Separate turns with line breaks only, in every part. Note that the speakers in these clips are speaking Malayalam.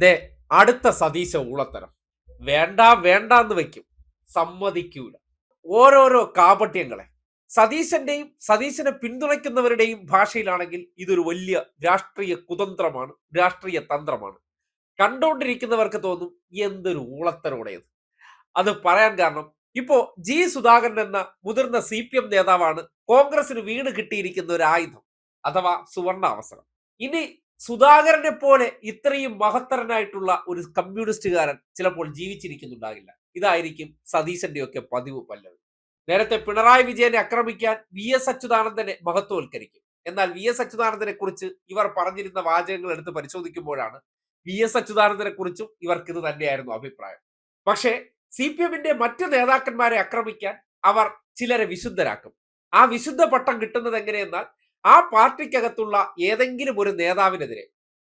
ദേ അടുത്ത സതീശ ഊളത്തരം. വേണ്ട വേണ്ട എന്ന് വെക്കും, സമ്മതിക്കൂല. ഓരോരോ കാപട്യങ്ങളെ സതീശന്റെയും സതീശനെ പിന്തുണയ്ക്കുന്നവരുടെയും ഭാഷയിലാണെങ്കിൽ ഇതൊരു വലിയ രാഷ്ട്രീയ കുതന്ത്രമാണ്, രാഷ്ട്രീയ തന്ത്രമാണ്. കണ്ടുകൊണ്ടിരിക്കുന്നവർക്ക് തോന്നും എന്തൊരു ഊളത്തരോടേത്. അത് പറയാൻ കാരണം ഇപ്പോ ജി സുധാകരൻ എന്ന മുതിർന്ന CPM നേതാവാണ് കോൺഗ്രസിന് വീണ് കിട്ടിയിരിക്കുന്ന ഒരു ആയുധം അഥവാ സുവർണ അവസരം. ഇനി സുധാകരനെ പോലെ ഇത്രയും മഹത്തരനായിട്ടുള്ള ഒരു കമ്മ്യൂണിസ്റ്റുകാരൻ ചിലപ്പോൾ ജീവിച്ചിരിക്കുന്നുണ്ടാകില്ല. ഇതായിരിക്കും സതീശന്റെ ഒക്കെ പതിവ് പല്ലവി. നേരത്തെ പിണറായി വിജയനെ ആക്രമിക്കാൻ VS അച്യുതാനന്ദനെ മഹത്വവൽക്കരിക്കും. എന്നാൽ VS അച്യുതാനന്ദനെ കുറിച്ച് ഇവർ പറഞ്ഞിരുന്ന വാചകങ്ങൾ എടുത്ത് പരിശോധിക്കുമ്പോഴാണ് VS അച്യുതാനന്ദനെ കുറിച്ചും ഇവർക്ക് ഇത് തന്നെയായിരുന്നു അഭിപ്രായം. പക്ഷേ CPMന്റെ മറ്റ് നേതാക്കന്മാരെ ആക്രമിക്കാൻ അവർ ചിലരെ വിശുദ്ധരാക്കും. ആ വിശുദ്ധ പട്ടം കിട്ടുന്നത് എങ്ങനെയെന്നാൽ ആ പാർട്ടിക്കകത്തുള്ള ഏതെങ്കിലും ഒരു നേതാവിനെതിരെ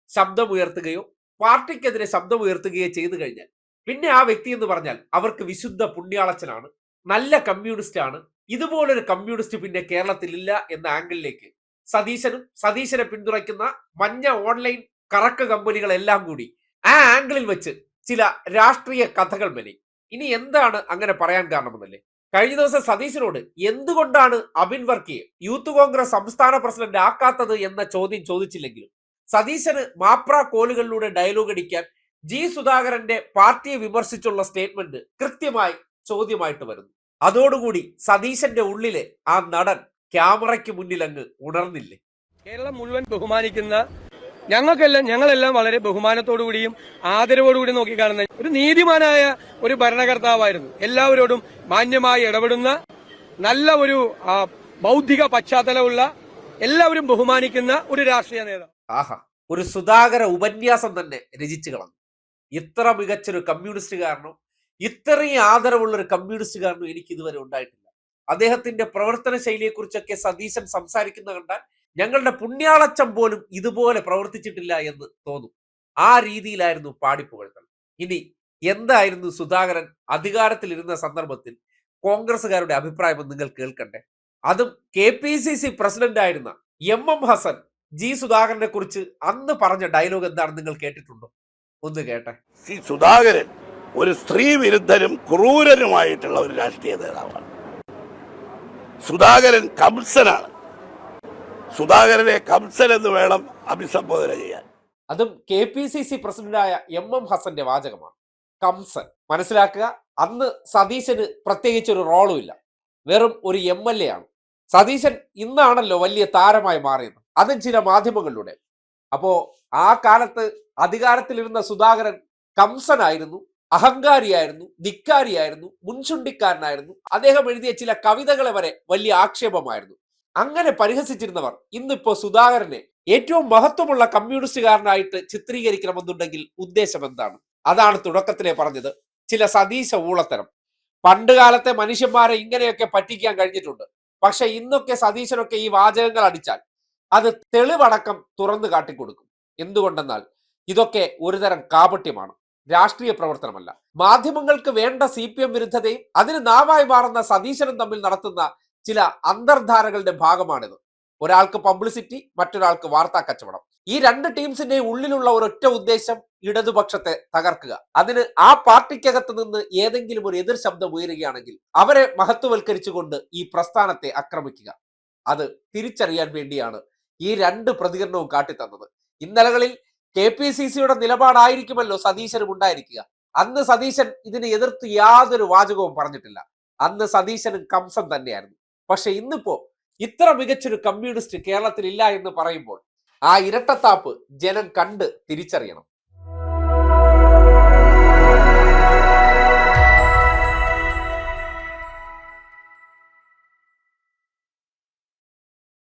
ശബ്ദമുയർത്തുകയോ പാർട്ടിക്കെതിരെ ശബ്ദമുയർത്തുകയോ ചെയ്തു കഴിഞ്ഞാൽ പിന്നെ ആ വ്യക്തി എന്ന് പറഞ്ഞാൽ അവർക്ക് വിശുദ്ധ പുണ്യാളച്ചനാണ്, നല്ല കമ്മ്യൂണിസ്റ്റ് ആണ്, ഇതുപോലൊരു കമ്മ്യൂണിസ്റ്റ് പിന്നെ കേരളത്തിൽ ഇല്ല എന്ന ആംഗിളിലേക്ക് സതീശനും സതീശനെ പിന്തുണയ്ക്കുന്ന മഞ്ഞ ഓൺലൈൻ കറക്ക് കമ്പനികളെല്ലാം കൂടി ആ ആംഗിളിൽ വെച്ച് ചില രാഷ്ട്രീയ കഥകൾ മെനയും. ഇനി എന്താണ് അങ്ങനെ പറയാൻ കാരണമെന്നല്ലേ, കഴിഞ്ഞ ദിവസം സതീശനോട് എന്തുകൊണ്ടാണ് അബിൻ വർക്കിയെ യൂത്ത് കോൺഗ്രസ് സംസ്ഥാന പ്രസിഡന്റ് ആക്കാത്തത് എന്ന ചോദ്യം ചോദിച്ചില്ലെങ്കിലും സതീശന് മാപ്ര കോലുകളിലൂടെ ഡയലോഗ് അടിക്കാൻ ജി സുധാകരന്റെ പാർട്ടിയെ വിമർശിച്ചുള്ള സ്റ്റേറ്റ്മെന്റ് കൃത്യമായി ചോദ്യമായിട്ട് വരുന്നു. അതോടുകൂടി സതീശന്റെ ഉള്ളിലെ ആ നടൻ ക്യാമറയ്ക്ക് മുന്നിൽ അങ്ങ് ഉണർന്നില്ലേ.
കേരളം മുഴുവൻ ബഹുമാനിക്കുന്ന ഞങ്ങളെല്ലാം വളരെ ബഹുമാനത്തോടുകൂടിയും ആദരവോടുകൂടി നോക്കിക്കാണുന്ന ഒരു നീതിമാനായ ഒരു ഭരണകർത്താവായിരുന്നു. എല്ലാവരോടും മാന്യമായി ഇടപെടുന്ന നല്ല ഒരു ബൗദ്ധിക പശ്ചാത്തലമുള്ള എല്ലാവരും ബഹുമാനിക്കുന്ന ഒരു രാഷ്ട്രീയ നേതാവ്.
ആഹാ, ഒരു സുധാകര ഉപന്യാസം തന്നെ രചിച്ചു കളഞ്ഞു. ഇത്ര മികച്ചൊരു കമ്മ്യൂണിസ്റ്റുകാരനോ ഇത്രയും ആദരവുള്ള ഒരു കമ്മ്യൂണിസ്റ്റുകാരനോ എനിക്ക് ഇതുവരെ ഉണ്ടായിട്ടില്ല. അദ്ദേഹത്തിന്റെ പ്രവർത്തന ശൈലിയെക്കുറിച്ചൊക്കെ സതീശൻ സംസാരിക്കുന്ന കണ്ടാൽ ഞങ്ങളുടെ പുണ്യാളച്ചം പോലും ഇതുപോലെ പ്രവർത്തിച്ചിട്ടില്ല എന്ന് തോന്നും. ആ രീതിയിലായിരുന്നു പാടിപ്പുകഴ്ത്തൽ. ഇനി എന്തായിരുന്നു സുധാകരൻ അധികാരത്തിലിരുന്ന സന്ദർഭത്തിൽ കോൺഗ്രസുകാരുടെ അഭിപ്രായം നിങ്ങൾ കേൾക്കണ്ടേ. അതും KPCC പ്രസിഡന്റ് ആയിരുന്ന MM ഹസൻ ജി സുധാകരനെ കുറിച്ച് അന്ന് പറഞ്ഞ ഡയലോഗ് എന്താണെന്ന് നിങ്ങൾ കേട്ടിട്ടുണ്ടോ? ഒന്ന് കേട്ടെ.
സുധാകരൻ ഒരു സ്ത്രീ വിരുദ്ധനും ക്രൂരനുമായിട്ടുള്ള ഒരു രാഷ്ട്രീയ നേതാവാണ്. സുധാകരൻ കംസനാണ്. സുധാകരനെ കംസൻ എന്ന് വേണം അഭിസംബോധന ചെയ്യാൻ.
അതും KPCC പ്രസിഡന്റായ MM ഹസന്റെ വാചകമാണ്. കംസൻ. മനസ്സിലാക്കുക, അന്ന് സതീശന് പ്രത്യേകിച്ച് ഒരു റോളും ഇല്ല, വെറും ഒരു MLA ആണ്. സതീശൻ ഇന്നാണല്ലോ വലിയ താരമായി മാറിയത്, അതും ചില മാധ്യമങ്ങളിലൂടെ. അപ്പോ ആ കാലത്ത് അധികാരത്തിലിരുന്ന സുധാകരൻ കംസനായിരുന്നു, അഹങ്കാരിയായിരുന്നു, ധിക്കാരിയായിരുന്നു, മുൻചുണ്ടിക്കാരനായിരുന്നു. അദ്ദേഹം എഴുതിയ ചില കവിതകളെ വരെ വലിയ ആക്ഷേപമായിരുന്നു. അങ്ങനെ പരിഹസിച്ചിരുന്നവർ ഇന്നിപ്പോ സുധാകരനെ ഏറ്റവും മഹത്വമുള്ള കമ്മ്യൂണിസ്റ്റുകാരനായിട്ട് ചിത്രീകരിക്കണമെന്നുണ്ടെങ്കിൽ ഉദ്ദേശം എന്താണ്? അതാണ് തുടക്കത്തിലെ പറഞ്ഞത്, ചില സതീശ ഊളത്തരം. പണ്ട് കാലത്തെ മനുഷ്യന്മാരെ ഇങ്ങനെയൊക്കെ പറ്റിക്കാൻ കഴിഞ്ഞിട്ടുണ്ട്. പക്ഷെ ഇന്നൊക്കെ സതീശനൊക്കെ ഈ വാചകങ്ങൾ അടിച്ചാൽ അത് തെളിവടക്കം തുറന്നു കാട്ടിക്കൊടുക്കും. എന്തുകൊണ്ടെന്നാൽ ഇതൊക്കെ ഒരുതരം കാപട്യമാണ്, രാഷ്ട്രീയ പ്രവർത്തനമല്ല. മാധ്യമങ്ങൾക്ക് വേണ്ട CPM വിരുദ്ധതയും അതിന് നാവായി മാറുന്ന സതീശനും തമ്മിൽ നടത്തുന്ന ചില അന്തർധാരകളുടെ ഭാഗമാണിത്. ഒരാൾക്ക് പബ്ലിസിറ്റി, മറ്റൊരാൾക്ക് വാർത്താ കച്ചവടം. ഈ രണ്ട് ടീംസിന്റെ ഉള്ളിലുള്ള ഒരൊറ്റ ഉദ്ദേശം ഇടതുപക്ഷത്തെ തകർക്കുക. അതിന് ആ പാർട്ടിക്കകത്ത് നിന്ന് ഏതെങ്കിലും ഒരു എതിർ ശബ്ദം ഉയരുകയാണെങ്കിൽ അവരെ മഹത്വവൽക്കരിച്ചുകൊണ്ട് ഈ പ്രസ്ഥാനത്തെ ആക്രമിക്കുക. അത് തിരിച്ചറിയാൻ വേണ്ടിയാണ് ഈ രണ്ട് പ്രതികരണവും കാട്ടിത്തന്നത്. ഇന്നലകളിൽ KPCCയുടെ നിലപാടായിരിക്കുമല്ലോ സതീശനും ഉണ്ടായിരിക്കുക. അന്ന് സതീശൻ ഇതിനെ എതിർത്ത് യാതൊരു വാചകവും പറഞ്ഞിട്ടില്ല. അന്ന് സതീശനും കംസൻ തന്നെയായിരുന്നു. പക്ഷെ ഇന്നിപ്പോ ഇത്ര മികച്ചൊരു കമ്മ്യൂണിസ്റ്റ് കേരളത്തിൽ ഇല്ല എന്ന് പറയുമ്പോൾ ആ ഇരട്ടത്താപ്പ് ജനം കണ്ട് തിരിച്ചറിയണം.